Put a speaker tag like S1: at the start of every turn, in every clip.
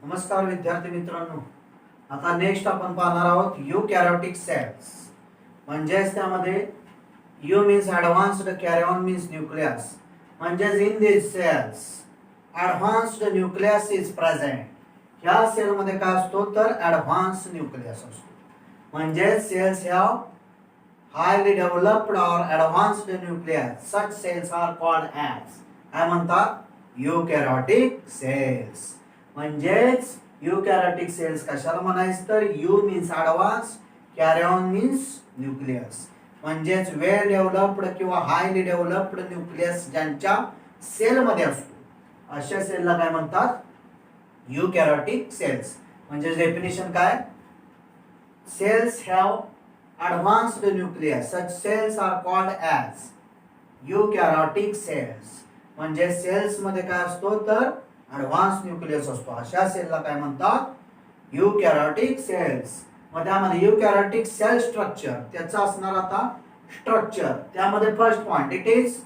S1: नमस्कार विद्यार्थी मित्रांनो, आता नेक्स्ट आपण पाहणार आहोत युकॅरियोटिक सेल्स. म्हणजेच त्यामध्ये eu means advanced, karyon means nucleus. म्हणजेच in this cells advanced nucleus is present. ह्या सेल मध्ये काय असतो तर ॲडव्हान्स न्यूक्लियस असतो. म्हणजेच cells have highly developed or advanced nucleus. Such cells are called as काय म्हणतात युकॅरियोटिक सेल्स. म्हणजेच युकॅरियोटिक सेल्स कशाला म्हणायचं तर eu means advance, karyon means nucleus. म्हणजेच वेल डेव्हलप्ड किंवा हायली डेव्हलप्ड न्यूक्लियस ज्यांच्या सेलमध्ये असतो अशा सेलला काय म्हणतात युकॅरियोटिक सेल्स. म्हणजे डेफिनेशन काय, cells have advanced nucleus. Such cells are called as eukaryotic cells. म्हणजे सेल्स मध्ये काय असतो तर ॲडव्हान्स न्यूक्लियस असतो. अशा सेलला काय म्हणतात युकॅरियोटिक सेल्स. मग त्यामध्ये युकॅरियोटिक सेल स्ट्रक्चर त्याचा असणार आता स्ट्रक्चर. त्यामध्ये first point it is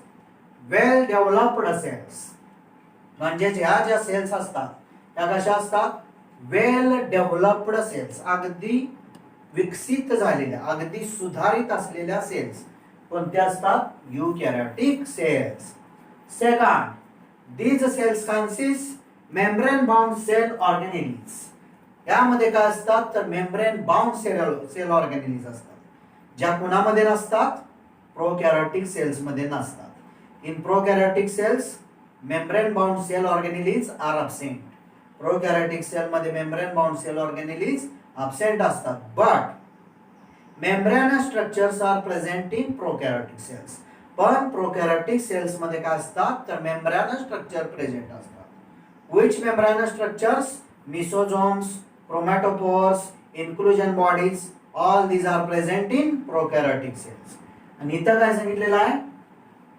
S1: well developed cells. म्हणजेच ह्या ज्या सेल्स असतात त्या कशा असतात वेल डेव्हलप्ड सेल्स. अगदी विकसित झालेल्या, अगदी सुधारित असलेल्या सेल्स कोणत्या असतात eukaryotic cells. Second, these cells consist membrane bound cell organelles. यामध्ये काय असतात तर मेम्ब्रेन बाउंड सेल ऑर्गॅनिल्स असतात, ज्या कोणामध्ये नसतात प्रोकॅरियोटिक सेल्स मध्ये नसतात. In prokaryotic cells membrane bound cell organelles are absent. Prokaryotic cell मध्ये membrane bound cell organelles absent असतात. But membrane structures are present in prokaryotic cells. पण प्रोकॅरियोटिक सेल्स मध्ये काय असतात तर मेम्ब्रेन स्ट्रक्चर प्रेझेंट असतात. which membrane structures, mesosomes, chromatophores, inclusion bodies, all these are present in prokaryotic cells. आणि इथं काय सांगितलेलं आहे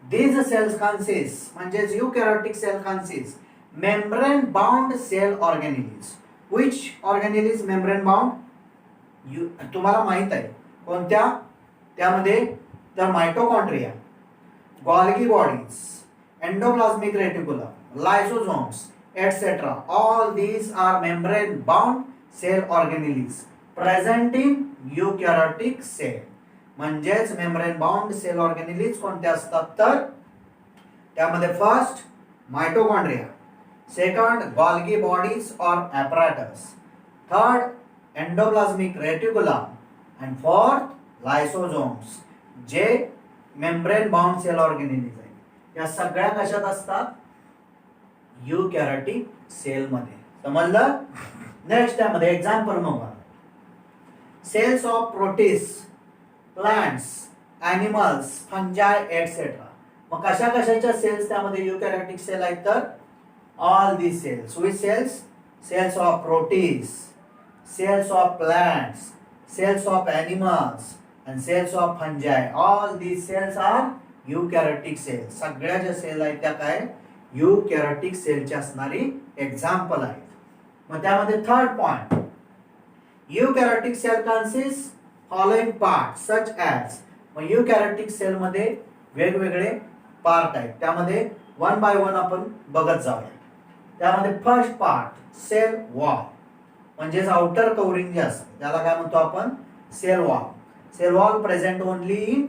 S1: these cells consist म्हणजेच eukaryotic cell consist membrane bound cell organelles. which organelles membrane bound? तुम्हाला माहित आहे कोणत्या, त्यामध्ये तर mitochondria, Golgi bodies, endoplasmic reticulum, lysosomes etc. all these are membrane bound cell organelles present in eukaryotic cell. म्हणजेच membrane bound cell organelles कोणते असतात तर त्यामध्ये first mitochondria, second Golgi bodies or apparatus, third endoplasmic reticulum and fourth lysosomes जे membrane bound cell organelles आहेत. या सगळ्या कशात असतात युकॅरियोटिक सेल मध्ये. समजलं. नेक्स्ट त्यामध्ये एक्झाम्पल बघा. Cells of protist, plants, animals, fungi etcetera. मग कशा कशाच्या सेल्स त्यामध्ये युकॅरियोटिक सेल आहेत तर all the cells. Which cells? Cells of protist, cells of plants, cells of animals and cells of fungi. All the cells are eukaryotic cells. सगळ्या ज्या sale आहेत त्या काय युकॅरियोटिक सेलची असणारी एक्झाम्पल आहेत. मग त्यामध्ये third point, eukaryotic cell consist following part such as. मग युकॅरियोटिक सेल मध्ये वेगवेगळे पार्ट आहेत, त्यामध्ये वन बाय वन आपण बघत जाऊया. त्यामध्ये फर्स्ट पार्ट सेल वॉल. म्हणजेच आउटर कव्हरिंग जे असतं त्याला काय म्हणतो आपण cell wall. Cell wall present only in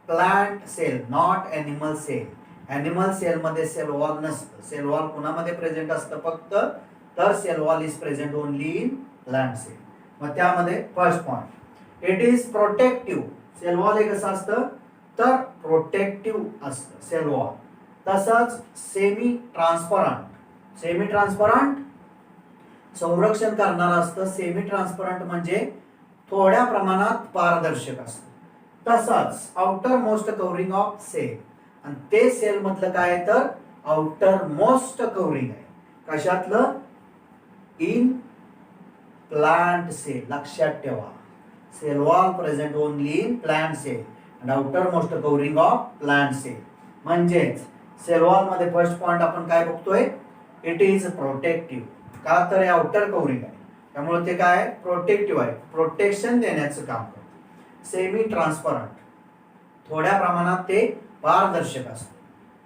S1: plant cell, not animal cell. Animal cell मध्ये सेल वॉल नसतं. सेल वॉल कुणामध्ये प्रेझेंट असतं फक्त तर cell wall is present only in plant cell. मग त्यामध्ये first point it is protective. Cell wall हे कसं असतं तर प्रोटेक्टिव्ह असतं सेल वॉल. तसंच सेमी ट्रान्सपरंट. सेमी ट्रान्सपरंट संरक्षण करणारं असतं. सेमी ट्रान्सपरंट म्हणजे थोड्या प्रमाणात पारदर्शक असतं. तसंच outermost covering of cell. आणि ते सेल मधलं काय आहे तर आउटर मोस्ट कव्हरिंग आहे. कशातलं? In plant cell. लक्षात ठेवा cell wall present only in plant cell and outermost covering of plant cell. म्हणजेच सेल वॉल मध्ये फर्स्ट पॉइंट आपण काय बघतोय इट इज प्रोटेक्टिव्ह. का तर हे आउटर कव्हरिंग आहे त्यामुळे ते काय प्रोटेक्टिव्ह आहे, प्रोटेक्शन देण्याचं काम करतं. सेमी ट्रान्सपरंट थोड्या प्रमाणात ते पारदर्शक असते.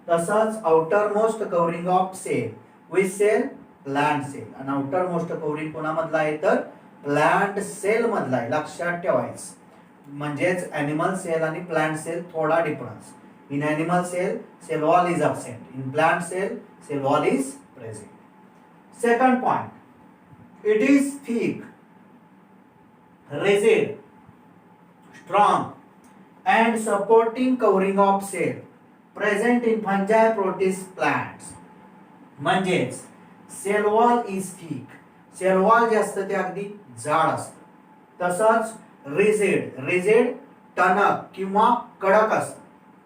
S1: तसंच outermost covering of cell which cell plant cell. आणि आउटर मोस्ट कवरिंग कोणामधला आहे तर प्लांट सेल मधला आहे, लक्षात ठेवायचं. म्हणजेच ॲनिमल सेल आणि प्लांट सेल थोडा difference. In animal cell cell wall is absent, in plant cell wall is present. Second point, it is thick, rigid, strong and supporting covering of cell present in fungi, protist, plants. म्हणजेच cell wall is thick, cell wall जे असतं ते अगदी जाड असतं. तसंच rigid टणक किंवा कडक असतं.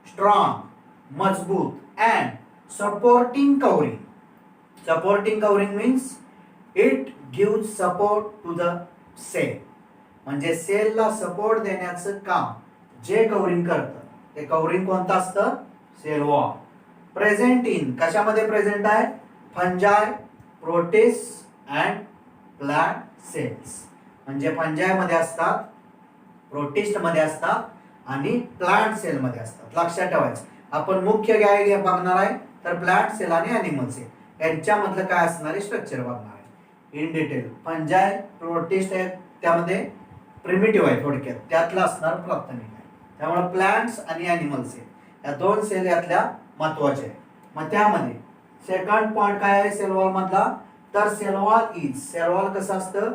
S1: स्ट्रॉंग मजबूत and supporting covering. Supporting covering means it give support to the cell. म्हणजे सेलला सपोर्ट देण्याचं काम जे कवरिंग करतं ते कवरिंग कोणतं असतं? Cell wall. प्रेझेंट इन कशामध्ये प्रेझेंट आहे? Fungi, protist and plant cells. म्हणजे फंजाय मध्ये असतात, प्रोटिस्ट मध्ये असतात आणि प्लांट सेल मध्ये असतात. लक्षात ठेवायचं. आपण मुख्य काय बघणार आहे तर प्लांट सेल आणि ॲनिमल सेल यांच्यामधलं काय असणारे स्ट्रक्चर बघणार आहे इन डिटेल. फंजाय, प्रोटिस्ट आहे त्यामध्ये प्रिमिटिव्ह आहे थोडक्यात, त्यातला असणार प्राथमिक आहे. त्यामुळे प्लांट्स आणि ॲनिमल सेल या दोन सेल यातल्या महत्वाच्या आहे. मग त्यामध्ये सेकंड पॉइंट काय आहे सेल वॉल मधला तर सेल वॉल कसं असतं?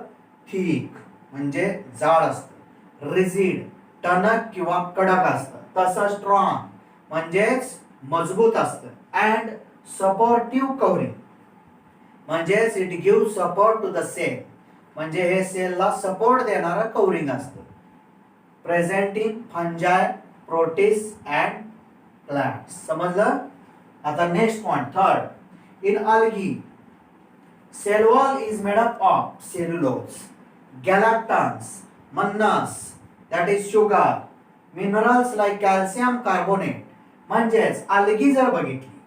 S1: थिक म्हणजे जाड असतं, रिजिड टणक किंवा कडक असतं, तसं स्ट्रॉंग म्हणजेच मजबूत असतं, अँड सपोर्टिव्ह कवरिंग म्हणजेच it give support to the cell. म्हणजे हे सेलला सपोर्ट देणारं कवरिंग असतं. Present in fungi, protist and plants. समजलं? आता next point third, in algae cell wall is made up of cellulose, galactans, mannans that is sugar, minerals like calcium carbonate. म्हणजेच algae जर बघितली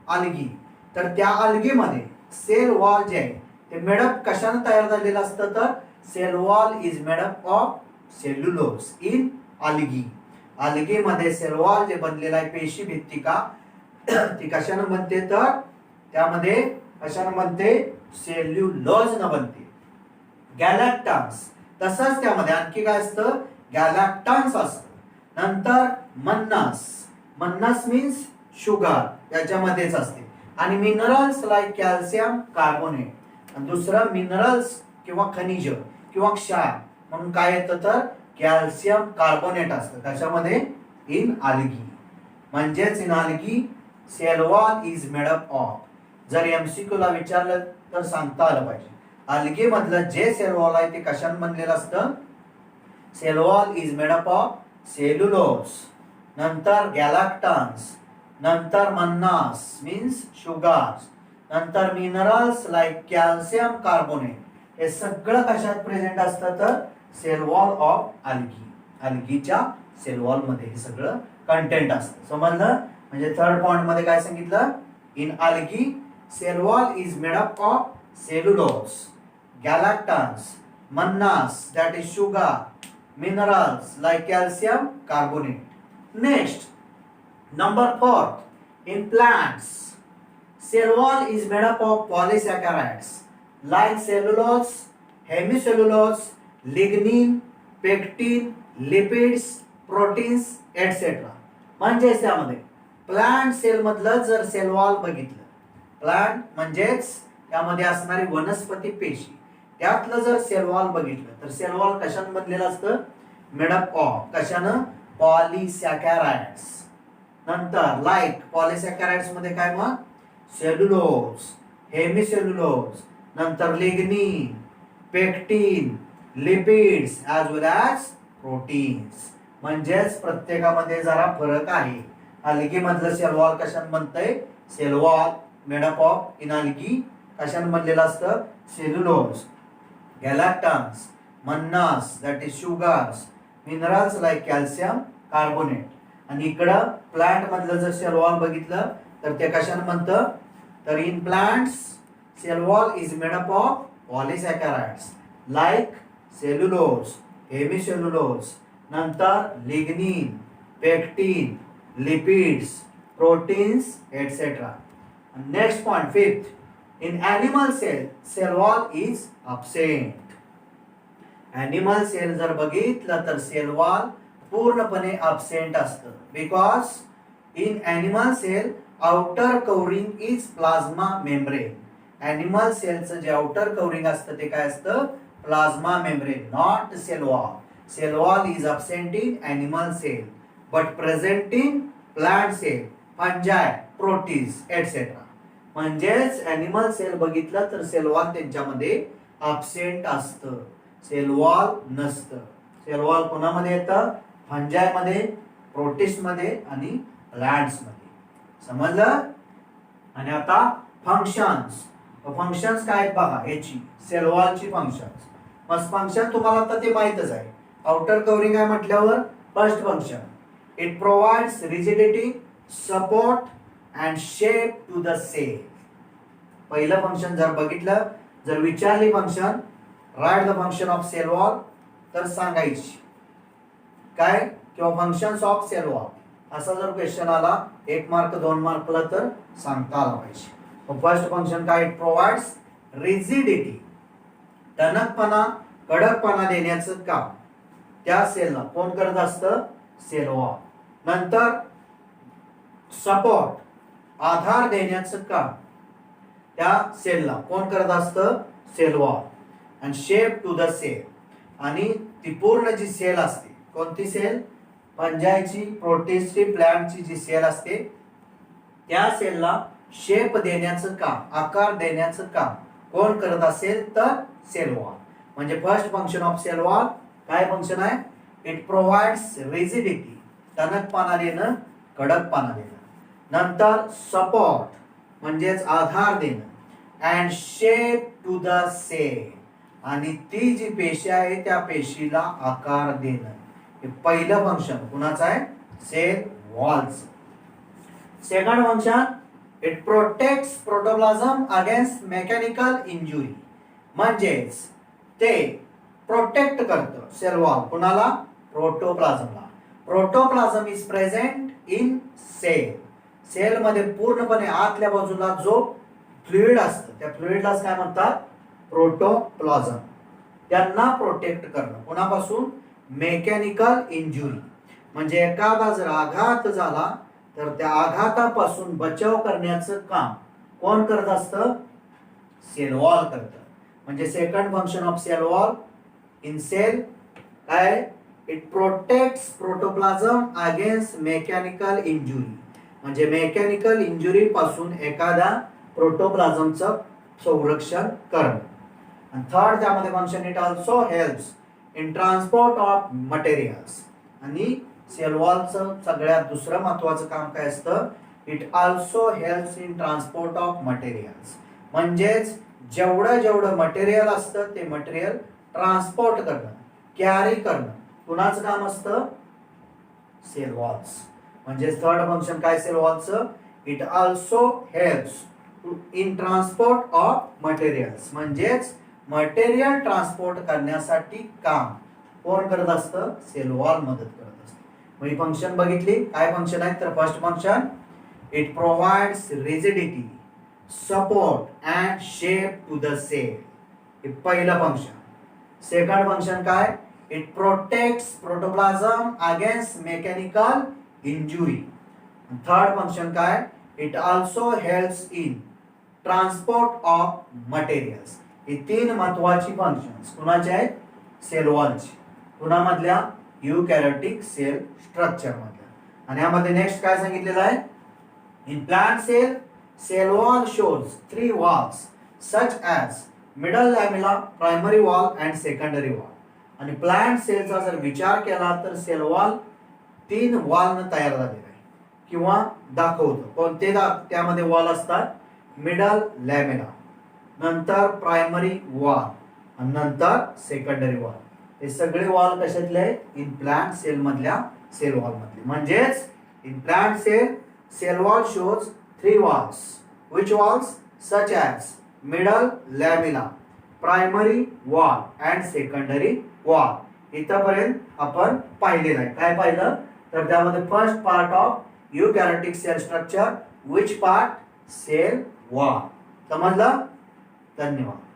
S1: अल्गी तर त्या अल्गीमध्ये cell wall जे आहे ते मेडअप कशाने तयार झालेलं असतं तर cell wall is made up of cellulose in algae. अल्गीमध्ये सेल वॉल जे बनलेला आहे पेशी भित्तिका ती कशाने बनते तर त्यामध्ये कशाने बनते? सेल्युलोज न बनते. गॅलॅक्टन्स तसंच त्यामध्ये आणखी काय असतं? गॅलॅक्टन्स असतं. नंतर मन्नस मीन्स शुगर याच्यामध्येच असते. आणि मिनरल्स लाईक कॅल्शियम कार्बोनेट. दुसरं मिनरल्स किंवा खनिज किंवा क्षार म्हणून काय येतं तर कॅल्शियम कार्बोनेट असतं. कशामध्ये? In algae. म्हणजेच in algae cell wall is made up of. जर एमसीक्यू ला विचारलं तर सांगता आलं पाहिजे. अल्गी मधलं जे सेल वॉल आहे ते कशाने बनलेलं असतं? Cell wall is made up of cellulose, नंतर गॅलॅक्टन्स, नंतर मन्नस मीन्स शुगर्स, नंतर मिनरल्स लाईक कॅल्शियम कार्बोनेट. हे सगळं कशात प्रेझेंट असतं तर सेल वॉल ऑफ अल्गी. अल्गीच्या सेल वॉल मध्ये हे सगळं कंटेंट असतं. समजलं? म्हणजे थर्ड पॉइंट मध्ये काय सांगितलं? In algae cell wall is made up of cellulose, galactans, mannans that is sugar, minerals like calcium carbonate. Next number 4, in plants cell wall is made up of polysaccharides like cellulose, hemicellulose, lignin, pectin, lipids, proteins etc. म्हणजे त्यामध्ये plant sale मधलं जर sale wall बघितलं, plant म्हणजेच त्यामध्ये असणारी वनस्पती पेशी त्यातलं जर सेल वॉल बघितलं तर सेल वॉल कशाने बनलेलं असतं? मेड अप ऑफ कशानं? पॉलिसॅकॅराइड्स. नंतर लाईक पॉलिसॅकॅराइड्स मध्ये काय मग? सेल्युलोज, हेमिसेल्युलोज, नंतर lignin, pectin, lipids as well as proteins. म्हणजेच प्रत्येकामध्ये जरा फरक आहे. अल्गी मधलं सेल वॉल कशाने बनतंय? Cell wall made up of in algae कशाने बनलेलं असतं? Cellulose, galactans, mannans that is sugars, minerals like calcium carbonate. आणि इकडं प्लांट मधलं जर सेल वॉल बघितलं तर ते कशाने बनतं तर in plants cell wall is made up of polysaccharides like cellulose, hemicellulose, नंतर lignin, pectin, lipids, proteins etcetera. Next point fifth, in animal cell cell wall is absent. Animal cell जर बघितलं तर सेल वॉल पूर्णपणे absent असतं. Because in animal cell outer covering is plasma membrane. Animal सेलचं जे outer covering असतं ते काय असतं? Plasma membrane, not cell wall. Cell wall is absent in animal cell but present in plant cell, fungi, protists etcetera. म्हणजेच animal cell बघितलं तर cell wall त्यांच्यामध्ये अब्सेंट असतं, सेल वॉल नसतं. सेल वॉल कोणामध्ये येतं? फंजायमध्ये, प्रोटिस्टमध्ये आणि प्लांट्समध्ये. समजलं? आणि आता फंक्शन्स. फंक्शन्स काय आहेत बघा याची, सेल वॉलची फंक्शन्स. मग फंक्शन तुम्हाला आता ते माहीतच आहे. आउटर कवरिंग आहे म्हटल्यावर first function, it provides rigidity, support and shape to the cell. पहिलं फंक्शन जर बघितलं, जर विचारली function write the function of cell wall तर सांगायची काय, किंवा फंक्शन्स ऑफ सेल वॉल असा जर क्वेश्चन आला 1 मार्क 2 मार्कला तर सांगता आला पाहिजे. फर्स्ट फंक्शन काय, इट प्रोव्हाइड्स रिजिडिटी, टणकपणा, कडकपणा देण्याचं काम त्या सेलला कोण करत असतं? Cell wall. नंतर सपोर्ट, आधार देण्याचं काम त्या सेलला कोण करत असतं? Cell wall. आणि शेप टू द सेल, आणि ती पूर्ण जी सेल असते, कोणती सेल? फंजायची, प्रोटिस्टची, प्लांटची जी सेल असते त्या सेलला शेप देण्याचं काम, आकार देण्याचं काम कोण करत असेल तर सेल वॉल. म्हणजे first function of cell wall काय फंक्शन आहे? इट प्रोव्हाइड्स रिजिडिटी, टणकपणा देणं, कडकपणा देणं. नंतर सपोर्ट म्हणजेच आधार देणं, and shape to the cell, आणि ती जी पेशी आहे त्या पेशीला आकार देणं. हे पहिलं फंक्शन कुणाचं आहे? सेल वॉलचं. Second function, it protects protoplasm against mechanical injury. म्हणजेच ते प्रोटेक्ट करतं सेल वॉल कुणाला? प्रोटोप्लाझमला. Protoplasm is present in cell. सेलमध्ये पूर्णपणे आतल्या बाजूला जो फ्लुइड असतं त्या फ्लुइडलाच काय म्हणतात? प्रोटोप्लाझम. त्यांना प्रोटेक्ट करणं कोणापासून? Mechanical injury. म्हणजे एखादा जर आघात झाला तर त्या आघातापासून बचाव करण्याचं काम कोण करत असतं? सेल वॉल करतं. म्हणजे second function of cell wall in cell काय? It protects protoplasm against mechanical injury. म्हणजे मेकॅनिकल इंजुरी पासून एखाद्या प्रोटोप्लाझमचं संरक्षण करणं. आणि थर्ड त्यामध्ये function, it also helps in transport of materials. आणि सेल वॉलचं सगळ्यात दुसरं महत्वाचं काम काय असतं? It also helps in transport of materials. म्हणजेच जेवढं मटेरियल असतं ते मटेरियल ट्रान्सपोर्ट करणं, कॅरी करणं कुणाचं काम असतं? Cell walls. म्हणजे थर्ड फंक्शन काय सेल वॉलचं? It also helps in transport of materials. म्हणजेच मटेरियल ट्रान्सपोर्ट करण्यासाठी काम कोण करत असतं? सेल वॉल मदत करत असतं. मग ही फंक्शन बघितली, काय फंक्शन आहेत तर first function, it provides rigidity, support and shape to the cell. हे पहिलं फंक्शन. सेकंड फंक्शन काय? It protects protoplasm against mechanical injury. Third function काय? It also helps in transport of materials. हे 3 महत्वाची फंक्शन्स कुणाचे आहेत? सेल वॉलची. कुणामधल्या? युकॅरियोटिक सेल स्ट्रक्चर मधल्या. आणि यामध्ये नेक्स्ट काय सांगितलेलं आहे? In plant cell cell wall shows 3 walls such as middle lamella, primary wall and secondary wall. आणि प्लांट सेलचा जर विचार केला तर सेल वॉल 3 वॉलनं तयार झालेला आहे किंवा दाखवतो. कोणते त्यामध्ये वॉल असतात? मिडल लॅमेला, नंतर प्रायमरी वॉल आणि नंतर सेकंडरी वॉल. हे सगळे वॉल कशातले आहेत? इन प्लांट सेल मधल्या सेल वॉल मधले. म्हणजेच in plant cell cell wall shows 3 walls. Which walls? Such as middle lamella, primary wall and secondary wall. इथपर्यंत आपण पाहिलेलं आहे. काय पाहिलं तर त्यामध्ये first part of eukaryotic cell structure, which part? Cell wall. समजलं? धन्यवाद.